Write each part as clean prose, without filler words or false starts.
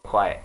Quiet.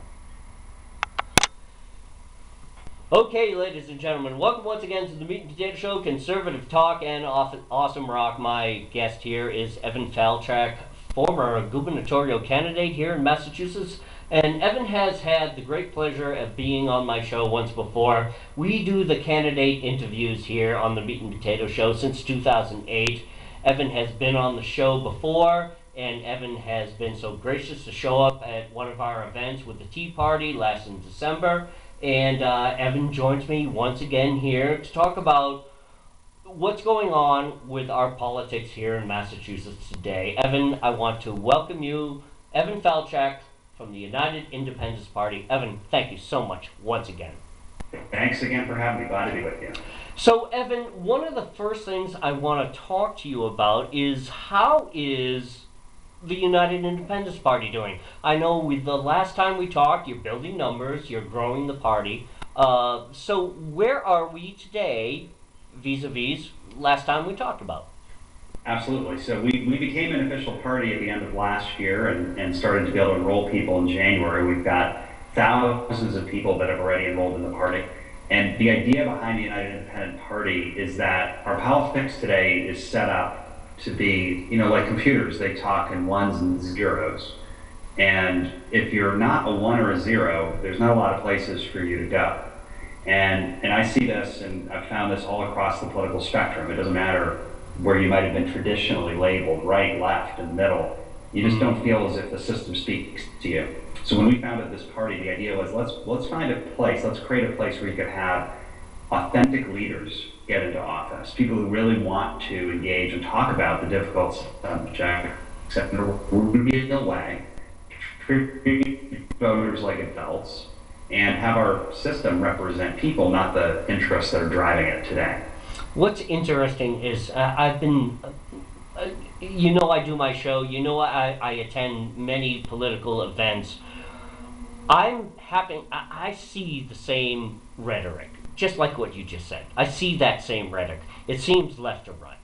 Okay, ladies and gentlemen, welcome once again to the Meat and Potato Show, conservative talk and awesome rock. My guest here is Evan Falchuk, former gubernatorial candidate here in Massachusetts. And Evan has had the great pleasure of being on my show once before. We do the candidate interviews here on the Meat and Potato Show since 2008. Evan has been on the show before, and Evan has been so gracious to show up at one of our events with the Tea Party last in December. And Evan joins me once again here to talk about what's going on with our politics here in Massachusetts today. Evan, I want to welcome you, Evan Falchuk from the United Independence Party. Evan, thank you so much once again. Thanks again for having me. Glad to be with you. So, Evan, one of the first things I want to talk to you about is how is the United Independence Party doing? I know the last time we talked, you're building numbers, you're growing the party. So where are we today vis-a-vis last time we talked about? Absolutely. So we became an official party at the end of last year and started to be able to enroll people in January. We've got thousands of people that have already enrolled in the party. And the idea behind the United Independent Party is that our politics today is set up to be, like computers, they talk in ones and zeros. And if you're not a one or a zero, there's not a lot of places for you to go. And I see this, and I've found this all across the political spectrum. It doesn't matter where you might have been traditionally labeled, right, left, and middle. You just don't feel as if the system speaks to you. So when we founded this party, the idea was let's find a place, let's create a place where you could have authentic leaders get into office, people who really want to engage and talk about the difficult subjects in a real way, treat voters like adults, and have our system represent people, not the interests that are driving it today. What's interesting is I've been, I do my show, I attend many political events. I see the same rhetoric. Just like what you just said. I see that same rhetoric. It seems left or right.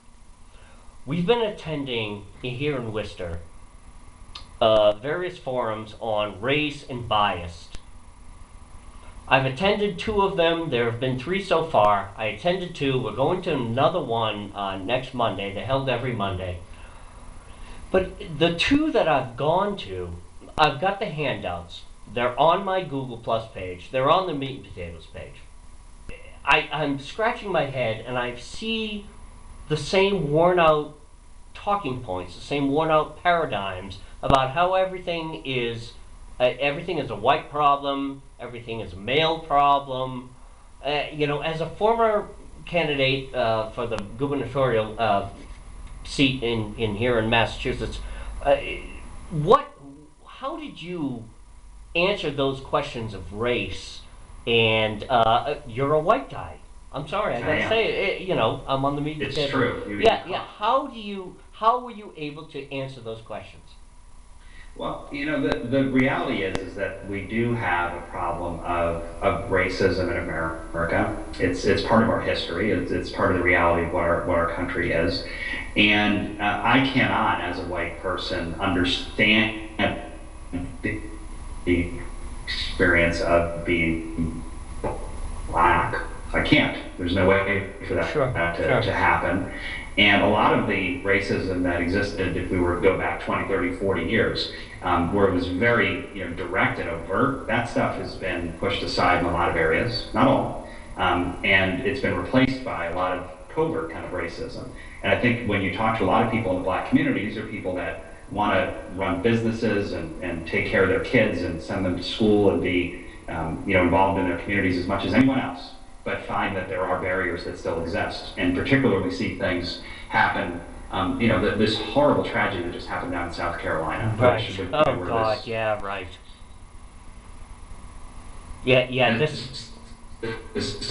We've been attending here in Worcester various forums on race and bias. I've attended 2 of them. There have been 3 so far. I attended 2. We're going to another one next Monday. They're held every Monday. But the 2 that I've gone to, I've got the handouts. They're on my Google Plus page. They're on the Meat and Potatoes page. I'm scratching my head and I see the same worn out talking points, the same worn out paradigms about how everything is a white problem, everything is a male problem. As a former candidate for the gubernatorial seat in here in Massachusetts, how did you answer those questions of race? And you're a white guy. I'm sorry, I gotta say it. I'm on the media. It's true. Yeah. How were you able to answer those questions? Well, the reality is that we do have a problem of racism in America. It's part of our history. It's part of the reality of what our country is. And I cannot, as a white person, understand the experience of being black. I can't. There's no way for that to happen. And a lot of the racism that existed, if we were to go back 20, 30, 40 years, where it was very direct and overt, that stuff has been pushed aside in a lot of areas, not all. And it's been replaced by a lot of covert kind of racism. And I think when you talk to a lot of people in the black community, these are people that want to run businesses and take care of their kids and send them to school and be involved in their communities as much as anyone else, but find that there are barriers that still exist. And particularly we see things happen, this horrible tragedy that just happened down in South Carolina. Right. Oh God, yeah, right. Yeah, this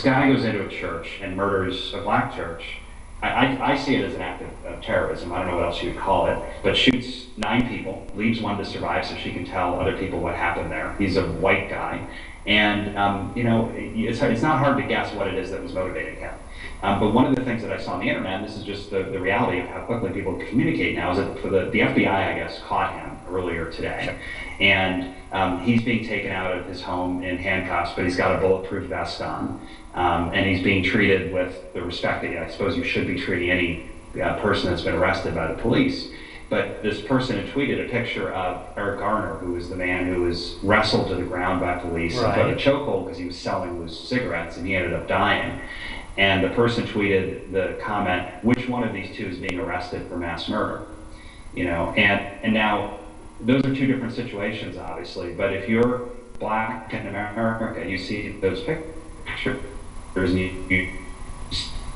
guy goes into a church and murders a black church. I see it as an act of terrorism. I don't know what else you would call it, but shoots 9 people, leaves one to survive so she can tell other people what happened there. He's a white guy. And, it's not hard to guess what it is that was motivating him. But one of the things that I saw on the internet, and this is just the reality of how quickly people communicate now, is that for the FBI, I guess, caught him earlier today. And he's being taken out of his home in handcuffs, but he's got a bulletproof vest on. And he's being treated with the respect that I suppose you should be treating any person that's been arrested by the police. But this person had tweeted a picture of Eric Garner, who was the man who was wrestled to the ground by police and put in a chokehold because he was selling loose cigarettes, and he ended up dying. And the person tweeted the comment, "Which one of these two is being arrested for mass murder?" You know, and now those are two different situations, obviously. But if you're black in America, you see those pictures, and you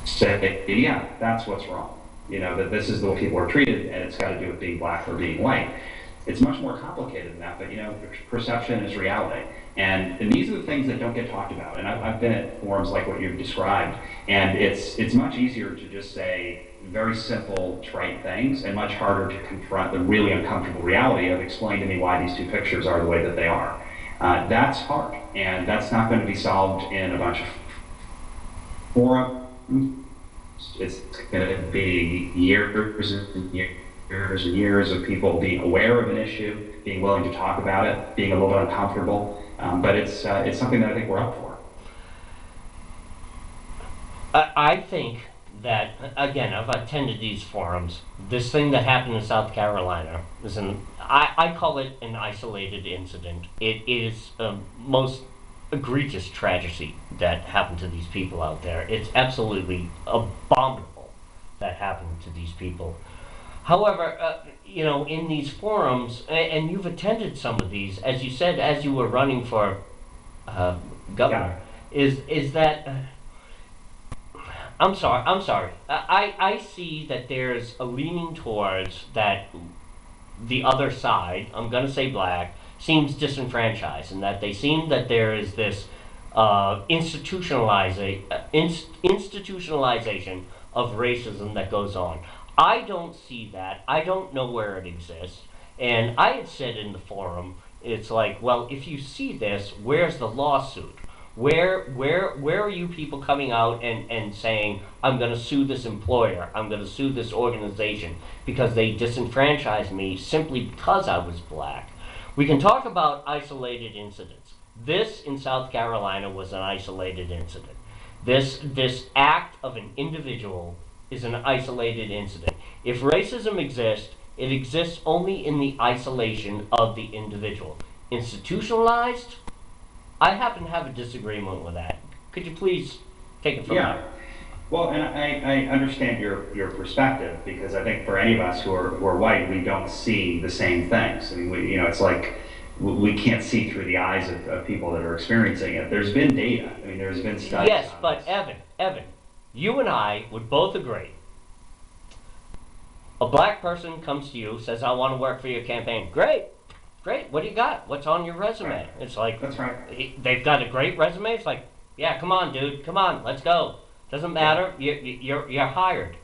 say, "Yeah, that's what's wrong." You know, that this is the way people are treated, and it's got to do with being black or being white. It's much more complicated than that, but you know, perception is reality. And these are the things that don't get talked about. And I've been at forums like what you've described, and it's much easier to just say very simple, trite things, and much harder to confront the really uncomfortable reality of explain to me why these two pictures are the way that they are. That's hard, and that's not going to be solved in a bunch of forums. It's going to be years and years and years of people being aware of an issue, being willing to talk about it, being a little bit uncomfortable. But it's something that I think we're up for. I think that, again, I've attended these forums. This thing that happened in South Carolina is I call it an isolated incident. It is most egregious tragedy that happened to these people out there. It's absolutely abominable that happened to these people. However, you know, in these forums, and you've attended some of these, as you said, as you were running for governor, is that, I'm sorry. I see that there's a leaning towards that the other side, I'm going to say black, seems disenfranchised, and that they seem that there is this institutionalization of racism that goes on. I don't see that. I don't know where it exists. And I had said in the forum, it's like, well, if you see this, where's the lawsuit? Where are you people coming out and saying, I'm going to sue this employer, I'm going to sue this organization because they disenfranchised me simply because I was black? We can talk about isolated incidents. This in South Carolina was an isolated incident. This act of an individual is an isolated incident. If racism exists, it exists only in the isolation of the individual. Institutionalized, I happen to have a disagreement with that. Could you please take it from there? Well, and I understand your perspective, because I think for any of us who are white, we don't see the same things. I mean, it's like we can't see through the eyes of people that are experiencing it. There's been data. I mean, there's been studies. Yes, but Evan, you and I would both agree. A black person comes to you, says, I want to work for your campaign. Great. What do you got? What's on your resume? Right. It's like, that's right. They've got a great resume. It's like, yeah, come on, dude. Come on, let's go. Doesn't matter. You're hired.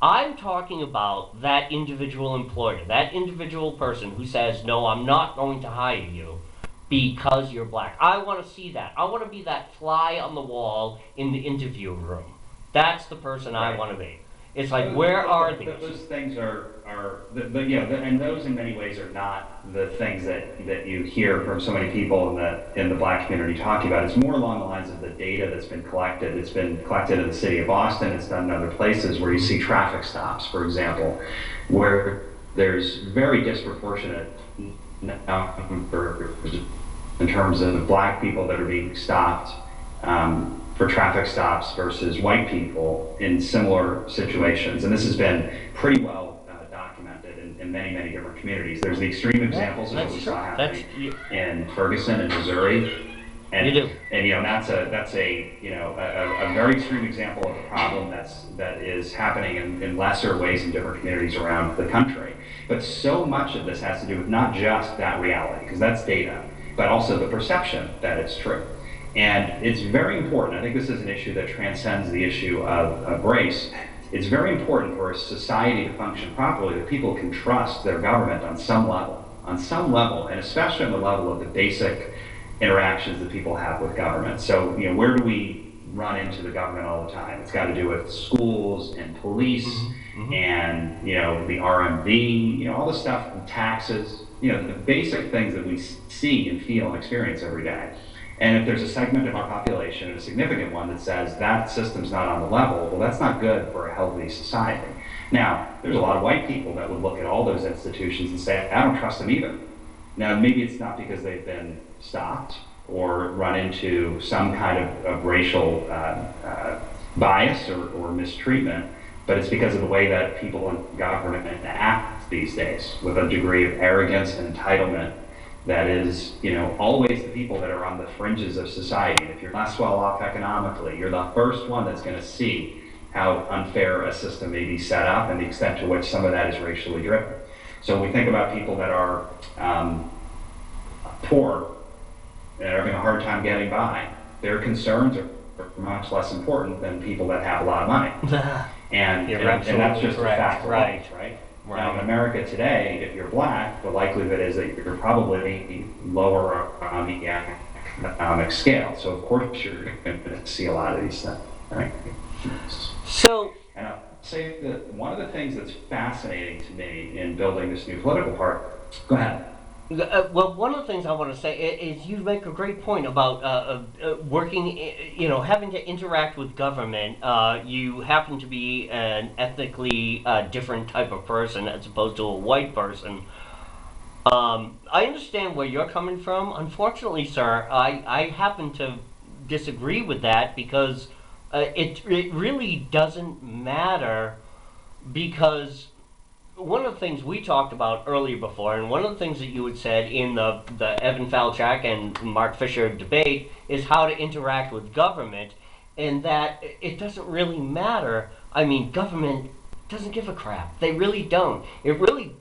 I'm talking about that individual employer, that individual person who says, no, I'm not going to hire you because you're black. I want to see that. I want to be that fly on the wall in the interview room. That's the person I want to be. It's like, where are these? Those things and those in many ways are not the things that you hear from so many people in the black community talking about. It's more along the lines of the data that's been collected. It's been collected in the city of Boston. It's done in other places where you see traffic stops, for example, where there's very disproportionate numbers in terms of black people that are being stopped for traffic stops versus white people in similar situations. And this has been pretty well documented in many, many different communities. There's the extreme examples of what we saw happening in Ferguson and Missouri. And that's a very extreme example of a problem that is happening in lesser ways in different communities around the country. But so much of this has to do with not just that reality, because that's data, but also the perception that it's true. And it's very important. I think this is an issue that transcends the issue of race. It's very important for a society to function properly that people can trust their government on some level, and especially on the level of the basic interactions that people have with government. So, where do we run into the government all the time. It's got to do with schools and police and, you know, the RMV, you know, all the stuff, taxes, you know, the basic things that we see and feel and experience every day. And if there's a segment of our population, and a significant one, that says that system's not on the level, well, that's not good for a healthy society. Now, there's a lot of white people that would look at all those institutions and say, I don't trust them either. Now, maybe it's not because they've been stopped or run into some kind of racial bias or mistreatment, but it's because of the way that people in government act these days, with a degree of arrogance and entitlement that is, you know, always the people that are on the fringes of society. And if you're less well off economically, you're the first one that's going to see how unfair a system may be set up and the extent to which some of that is racially driven. So when we think about people that are poor and are having a hard time getting by, their concerns are much less important than people that have a lot of money. And that's just correct. a fact of Right. life, right? Now, in America today, if you're black, the likelihood is that you're probably lower on the economic scale. So, of course, you're going to see a lot of these things, right? So, and I'll say that one of the things that's fascinating to me in building this new political party, go ahead. well, one of the things I want to say is you make a great point about working, you know, having to interact with government. You happen to be an ethnically different type of person as opposed to a white person. I understand where you're coming from. Unfortunately, sir, I happen to disagree with that because it really doesn't matter, because one of the things we talked about earlier before, and one of the things that you had said in the Evan Falchuk and Mark Fisher debate, is how to interact with government, and that it doesn't really matter. I mean, government doesn't give a crap. They really don't. It really,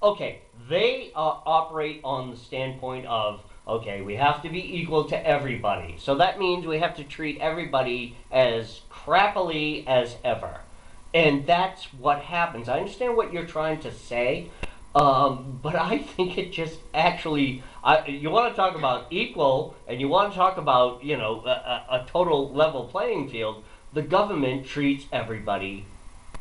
okay, they operate on the standpoint of, okay, we have to be equal to everybody. So that means we have to treat everybody as crappily as ever. And that's what happens. I understand what you're trying to say, but I think it just actually, you want to talk about equal, and you want to talk about, you know, a total level playing field. The government treats everybody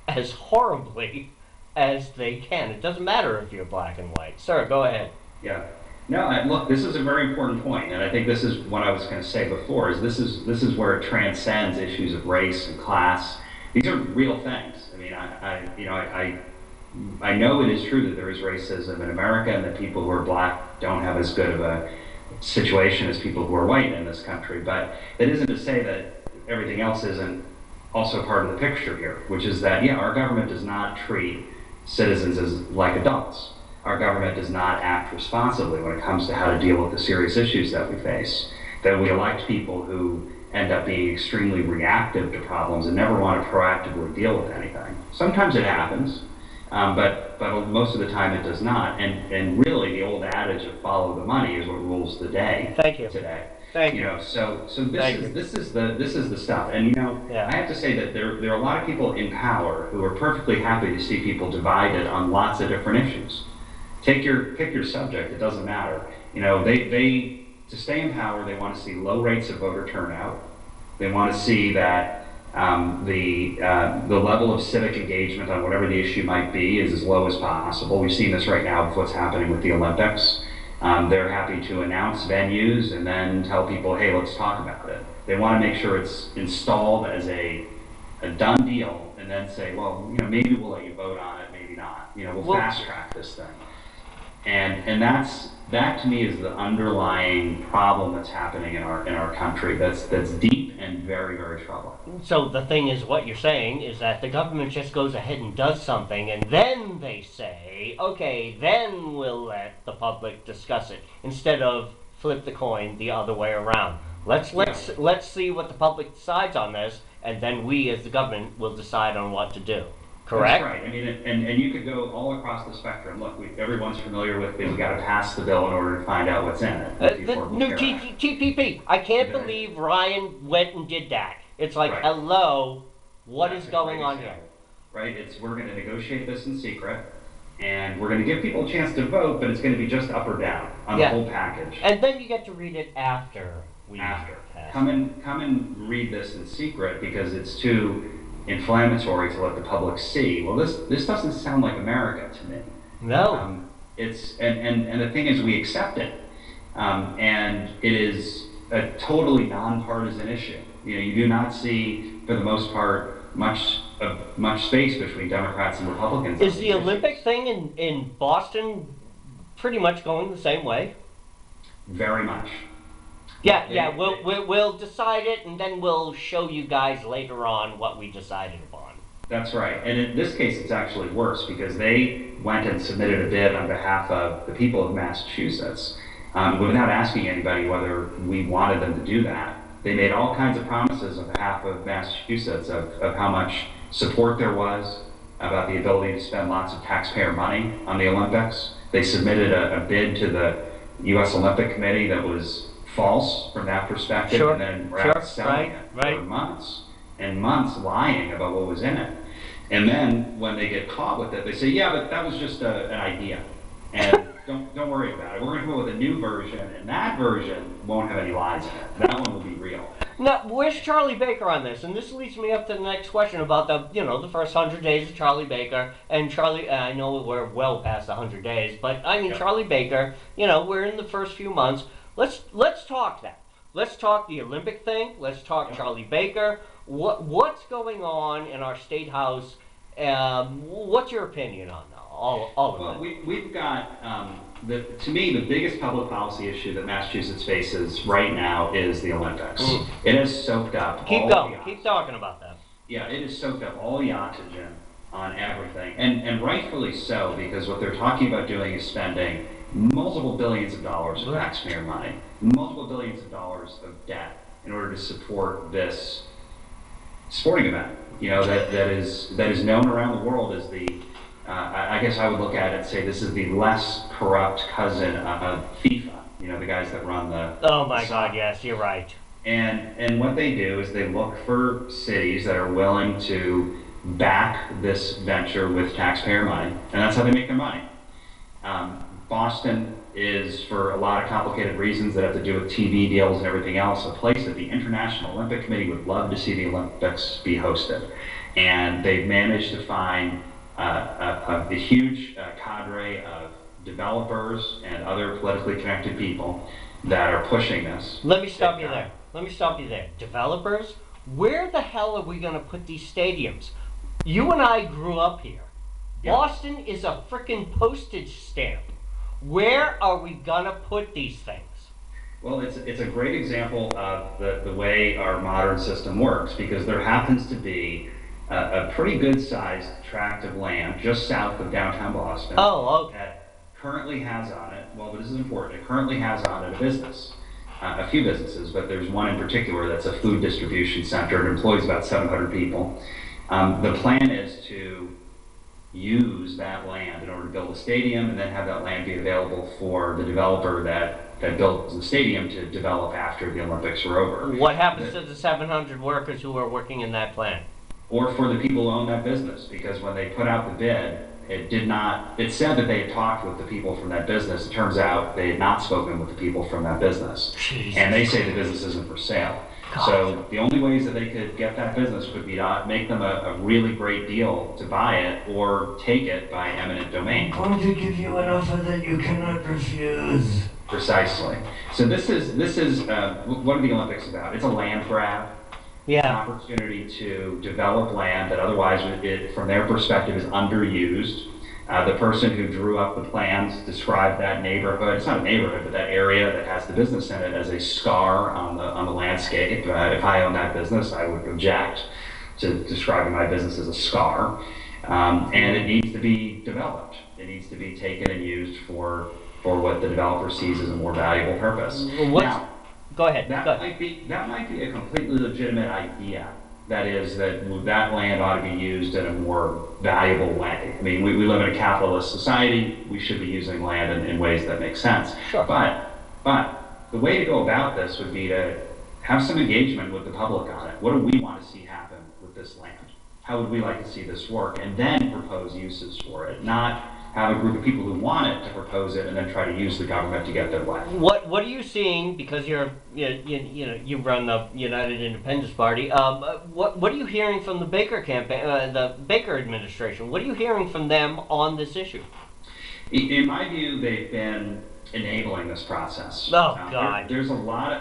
as horribly as they can. It doesn't matter if you're black and white. Sir, go ahead. Yeah. No, look, this is a very important point, and I think this is what I was going to say before, is this is where it transcends issues of race and class. These are real things. I mean, I know it is true that there is racism in America and that people who are black don't have as good of a situation as people who are white in this country, but that isn't to say that everything else isn't also part of the picture here, which is that, yeah, our government does not treat citizens as like adults. Our government does not act responsibly when it comes to how to deal with the serious issues that we face, that we elect people who end up being extremely reactive to problems and never want to proactively deal with anything. Sometimes it happens, but most of the time it does not. And really, the old adage of follow the money is what rules the day. Thank you. Today. Thank you you. know, so this is the stuff. And you know, Yeah. I have to say that there are a lot of people in power who are perfectly happy to see people divided on lots of different issues. Pick your subject. It doesn't matter. You know, they to stay in power, they want to see low rates of voter turnout. They want to see that the level of civic engagement on whatever the issue might be is as low as possible. We've seen this right now with what's happening with the Olympics. They're happy to announce venues and then tell people, hey, let's talk about it. They want to make sure it's installed as a done deal and then say, well, you know, maybe we'll let you vote on it, maybe not. You know, we'll fast track this thing. And that to me is the underlying problem that's happening in our country. That's deep and very, very troubling. So the thing is, what you're saying is that the government just goes ahead and does something, and then they say, okay, then we'll let the public discuss it, instead of flip the coin the other way around. Let's see what the public decides on this, and then we as the government will decide on what to do. Correct? That's right. I mean, and you could go all across the spectrum. Look, everyone's familiar with we got to pass the bill in order to find out what's in it. The new TPP. I can't believe Ryan went and did that. It's like, hello, what is going on here? Right? We're going to negotiate this in secret, and we're going to give people a chance to vote, but it's going to be just up or down on the whole package. And then you get to read it after we after. passed. Come and read this in secret because it's too inflammatory to let the public see. Well, this doesn't sound like America to me. No. And the thing is, we accept it, and it is a totally nonpartisan issue. You do not see, for the most part, much space between Democrats and Republicans. Is the Olympic thing in Boston pretty much going the same way? Very much. Yeah. We'll decide it, and then we'll show you guys later on what we decided upon. That's right. And in this case, it's actually worse because they went and submitted a bid on behalf of the people of Massachusetts without asking anybody whether we wanted them to do that. They made all kinds of promises on behalf of Massachusetts of how much support there was, about the ability to spend lots of taxpayer money on the Olympics. They submitted a bid to the U.S. Olympic Committee that was false from that perspective, and then were out selling it for months and months, lying about what was in it. And then when they get caught with it, they say, yeah, but that was just an idea. And don't worry about it. We're going to come up with a new version, and that version won't have any lies in it. That one will be real. Now, where's Charlie Baker on this? And this leads me up to the next question about the first 100 days of Charlie Baker. And Charlie, I know we're well past 100 days, but I mean, Charlie Baker, we're in the first few months. Let's talk that. Let's talk the Olympic thing. Let's talk Charlie Baker. What's going on in our state house? What's your opinion on all of it? We've got, to me, the biggest public policy issue that Massachusetts faces right now is the Olympics. It has soaked up Keep talking about that. Yeah, it has soaked up all the oxygen on everything, and rightfully so, because what they're talking about doing is spending multiple billions of dollars of taxpayer money, multiple billions of dollars of debt in order to support this sporting event. That is known around the world as the I guess I would look at it and say this is the less corrupt cousin of FIFA. The guys that run the. Oh my God! Yes, you're right. And what they do is they look for cities that are willing to back this venture with taxpayer money, and that's how they make their money. Boston is, for a lot of complicated reasons that have to do with TV deals and everything else, a place that the International Olympic Committee would love to see the Olympics be hosted. And they've managed to find a huge cadre of developers and other politically connected people that are pushing this. Let me stop you there. Developers? Where the hell are we going to put these stadiums? You and I grew up here. Yep. Boston is a frickin' postage stamp. Where are we gonna put these things? Well, it's a great example of the way our modern system works, because there happens to be a pretty good-sized tract of land just south of downtown Boston. Oh, okay. That currently has on it, well, but this is important, it currently has on it a business. A few businesses, but there's one in particular that's a food distribution center. It employs about 700 people. The plan is to use that land in order to build a stadium, and then have that land be available for the developer that builds the stadium to develop after the Olympics are over. What happens to the 700 workers who are working in that plant? Or for the people who own that business, because when they put out the bid, it said that they had talked with the people from that business. It turns out they had not spoken with the people from that business. Jesus. And they say the business isn't for sale. God. So the only ways that they could get that business would be to make them a really great deal to buy it, or take it by eminent domain. I'm going to give you an offer that you cannot refuse. Precisely. So this is what are the Olympics about? It's a land grab. Yeah. An opportunity to develop land that otherwise, from their perspective, is underused. The person who drew up the plans described that neighborhood, it's not a neighborhood, but that area that has the business in it, as a scar on the landscape. If I owned that business, I would object to describing my business as a scar. And it needs to be developed. It needs to be taken and used for what the developer sees as a more valuable purpose. Now, go ahead. That might be a completely legitimate idea. That is, that land ought to be used in a more valuable way. I mean, we live in a capitalist society. We should be using land in ways that make sense. Sure. But the way to go about this would be to have some engagement with the public on it. What do we want to see happen with this land? How would we like to see this work? And then propose uses for it, not have a group of people who want it to propose it and then try to use the government to get their way. What are you seeing? Because you run the United Independence Party. What are you hearing from the Baker campaign, the Baker administration? What are you hearing from them on this issue? In my view, they've been enabling this process. Oh God! There's a lot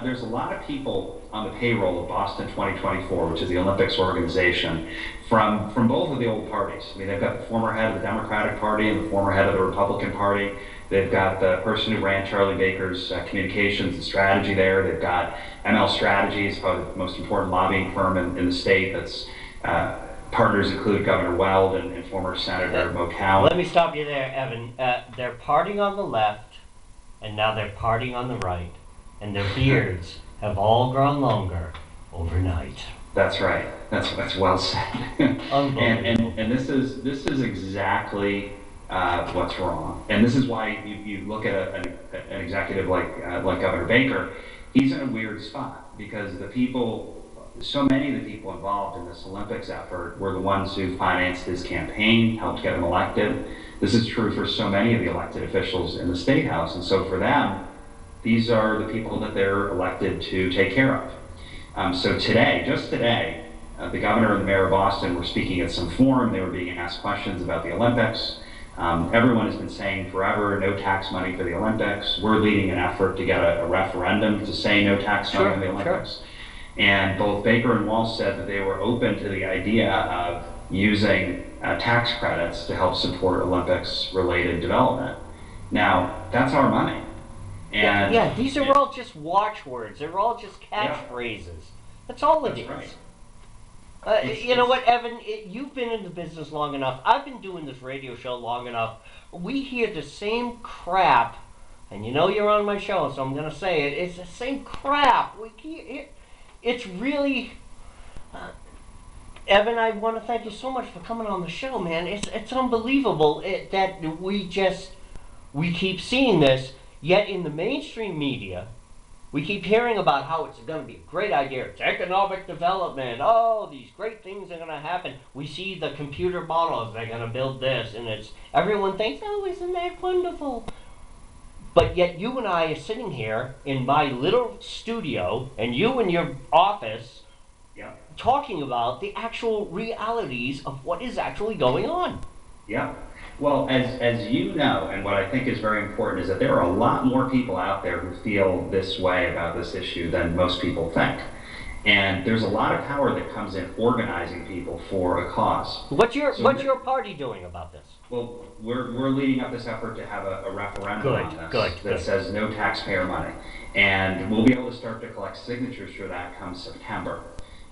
of people on the payroll of Boston 2024, which is the Olympics organization, from both of the old parties. I mean, they've got the former head of the Democratic Party and the former head of the Republican Party. They've got the person who ran Charlie Baker's communications and strategy there. They've got ML Strategies, probably the most important lobbying firm in the state. That's partners include Governor Weld and former Senator Mo Cowan. Let me stop you there, Evan. They're partying on the left, and now they're partying on the right, and their beards have all grown longer overnight. That's right. That's well said. Unbelievable. and this is exactly what's wrong. And this is why you look at an executive like Governor Baker. He's in a weird spot because so many of the people involved in this Olympics effort were the ones who financed his campaign, helped get him elected. This is true for so many of the elected officials in the State House. And so for them, these are the people that they're elected to take care of. So just today, the governor and the mayor of Boston were speaking at some forum. They were being asked questions about the Olympics. Everyone has been saying forever, no tax money for the Olympics. We're leading an effort to get a referendum to say no tax money on the Olympics. Sure. And both Baker and Walsh said that they were open to the idea of using tax credits to help support Olympics-related development. Now, that's our money. And yeah, these are all just watchwords. They're all just catchphrases. That's all it is. Right. You know what, Evan? You've been in the business long enough. I've been doing this radio show long enough. We hear the same crap, and you know you're on my show, so I'm going to say it. It's the same crap. It's really, Evan, I want to thank you so much for coming on the show, man. It's unbelievable that we keep seeing this, yet in the mainstream media, we keep hearing about how it's going to be a great idea. It's economic development. Oh, these great things are going to happen. We see the computer models. They're going to build this, and everyone thinks, oh, isn't that wonderful? But yet you and I are sitting here in my little studio, and you in your office, talking about the actual realities of what is actually going on. Yeah. Well, as you know, and what I think is very important is that there are a lot more people out there who feel this way about this issue than most people think. And there's a lot of power that comes in organizing people for a cause. What's your party doing about this? Well, we're leading up this effort to have a referendum on this that says no taxpayer money. And we'll be able to start to collect signatures for that come September.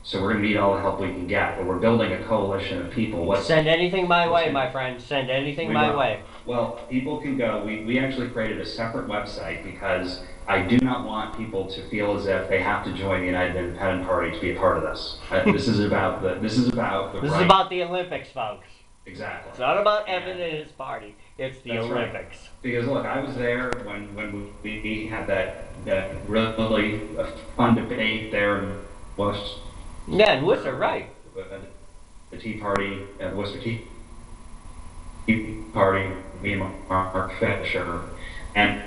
So we're going to need all the help we can get, but we're building a coalition of people. Send anything my way, my friend. Send anything my way. Well, people can go. We actually created a separate website because I do not want people to feel as if they have to join the United Independent Party to be a part of this. This is about the Olympics, folks. Exactly. It's not about Evan and his party. It's the Olympics. Right. Because look, I was there when we had that really fun debate there in Worcester. Yeah, in Worcester, right. The Tea Party, the Worcester Tea Party, me and Mark Fisher, and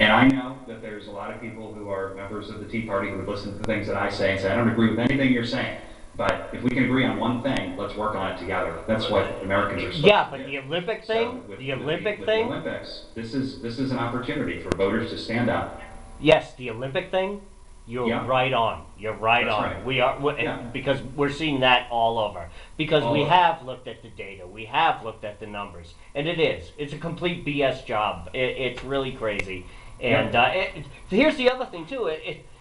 I know that there's a lot of people who are members of the Tea Party who would listen to the things that I say and say, I don't agree with anything you're saying. But if we can agree on one thing, let's work on it together. That's what Americans are supposed to do. Yeah, but the Olympic thing, the Olympics, this is an opportunity for voters to stand up. Yes, the Olympic thing. You're right on. You're right on. Right. We are because we're seeing that all over. Because we have looked at the data, we have looked at the numbers, and it's a complete BS job. It's really crazy. And here's the other thing too.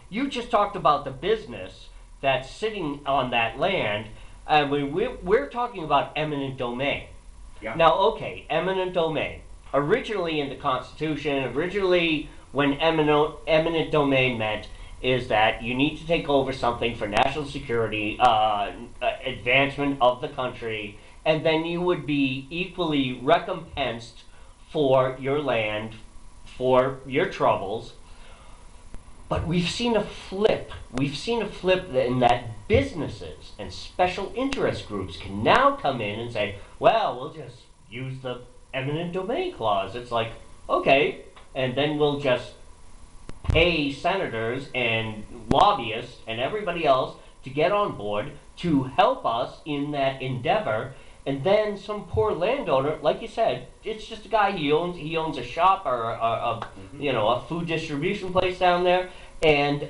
You just talked about the business that's sitting on that land, and we're talking about eminent domain. Yeah. Now, okay, eminent domain. Originally in the Constitution, when eminent domain meant is that you need to take over something for national security, advancement of the country, and then you would be equally recompensed for your land, for your troubles. But we've seen a flip. We've seen a flip in that businesses and special interest groups can now come in and say, well, we'll just use the eminent domain clause. It's like, okay, and then we'll just pay senators and lobbyists and everybody else to get on board to help us in that endeavor. And then some poor landowner, like you said, it's just a guy he owns a shop or a food distribution place down there, and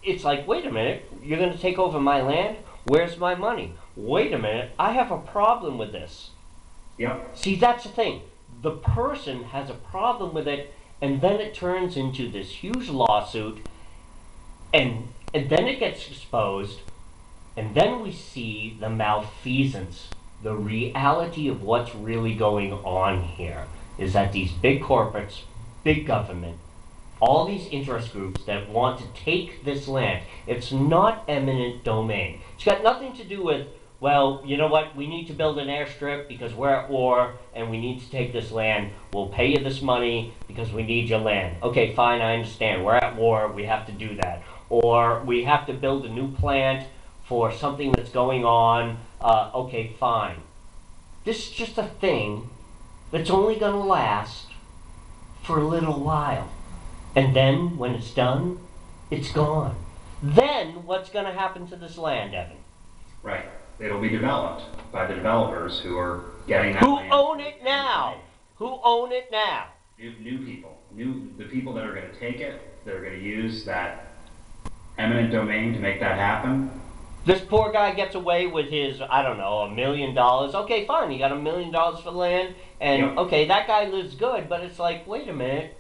it's like, wait a minute, you're going to take over my land? Where's my money? Wait a minute, I have a problem with this. Yep. See, that's the thing. The person has a problem with it, and then it turns into this huge lawsuit, and then it gets exposed, and then we see the malfeasance. The reality of what's really going on here is that these big corporates, big government, all these interest groups that want to take this land, it's not eminent domain. It's got nothing to do with, well, you know what, we need to build an airstrip because we're at war and we need to take this land. We'll pay you this money because we need your land. Okay, fine, I understand. We're at war, we have to do that. Or we have to build a new plant for something that's going on. Okay, fine. This is just a thing that's only going to last for a little while. And then, when it's done, it's gone. Then, what's going to happen to this land, Evan? Right. It'll be developed by the developers who are getting that Who land. own it now? Who own it now? New people. The people that are going to take it, that are going to use that eminent domain to make that happen. This poor guy gets away with his, I don't know, $1 million. Okay, fine, he got $1 million for land, and Yep. okay, that guy lives good, but it's like, wait a minute,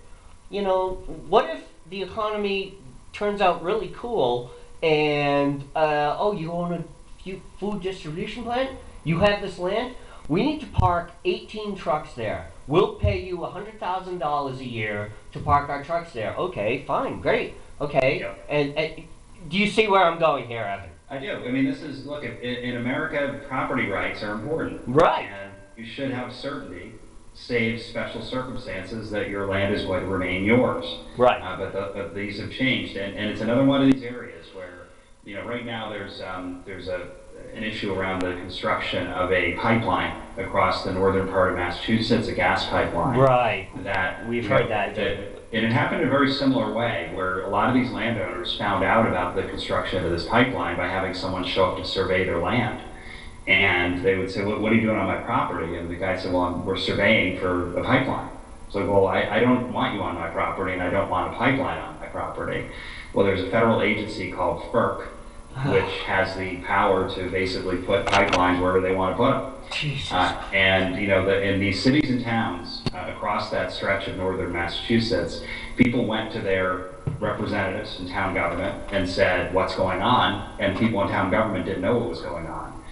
you know, what if the economy turns out really cool, and, you own a food distribution plant? You have this land? We need to park 18 trucks there. We'll pay you $100,000 a year to park our trucks there. Okay, fine, great. Okay, Yep. and do you see where I'm going here, Evan? I do. I mean, this is, look, in America, property rights are important. Right. And you should have certainty, save special circumstances, that your land is going to remain yours. Right. But these have changed. And it's another one of these areas where, right now there's an issue around the construction of a pipeline across the northern part of Massachusetts, a gas pipeline. Right. That We've heard that. And it happened in a very similar way, where a lot of these landowners found out about the construction of this pipeline by having someone show up to survey their land. And they would say, what are you doing on my property? And the guy said, well, we're surveying for a pipeline. So, well, I don't want you on my property, and I don't want a pipeline on my property. Well, there's a federal agency called FERC, which has the power to basically put pipelines wherever they want to put them. In these cities and towns across that stretch of northern Massachusetts, people went to their representatives in town government and said, what's going on? And people in town government didn't know what was going on.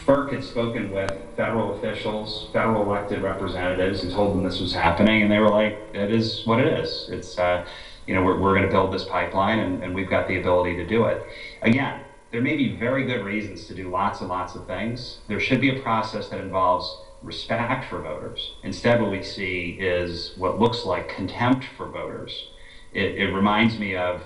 FERC had spoken with federal officials, federal elected representatives, and told them this was happening, and they were like, it is what it is. It's, we're going to build this pipeline, and we've got the ability to do it. Again, there may be very good reasons to do lots and lots of things. There should be a process that involves respect for voters. Instead, what we see is what looks like contempt for voters. It reminds me of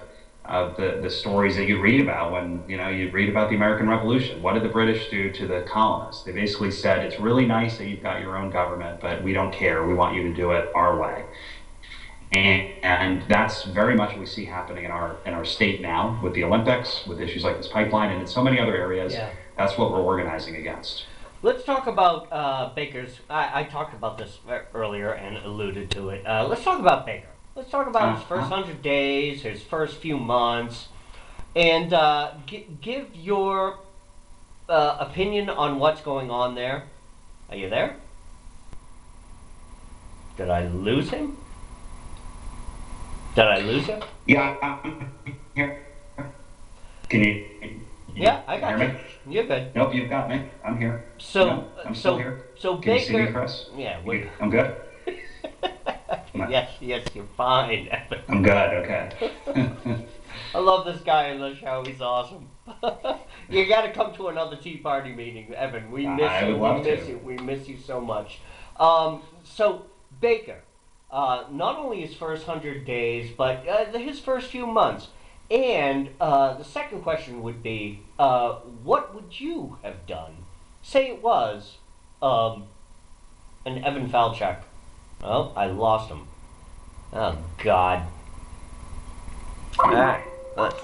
the stories that you read about when, you read about the American Revolution. What did the British do to the colonists? They basically said, it's really nice that you've got your own government, but we don't care. We want you to do it our way. And that's very much what we see happening in our state now with the Olympics, with issues like this pipeline, and in so many other areas. Yeah. That's what we're organizing against. Let's talk about Baker's. I talked about this earlier and alluded to it. Let's talk about Baker. Let's talk about his first 100 days, his first few months, and give your opinion on what's going on there. Are you there? Did I lose him? Did I lose him? Yeah, I'm here. Can you? Yeah, I got you. You're good. Nope, you've got me. I'm here. So, no, I'm still here. So Can Baker. You see me, Chris? Yeah, I'm good. Yes, you're fine. I'm good. Okay. I love this guy on the show. He's awesome. You got to come to another Tea Party meeting, Evan. We miss you. We miss you. We miss you so much. So Baker. Not only his first 100 days, but his first few months. And the second question would be, what would you have done? Say it was and Evan Falchuk. Oh, I lost him. Oh, God. Alright, let's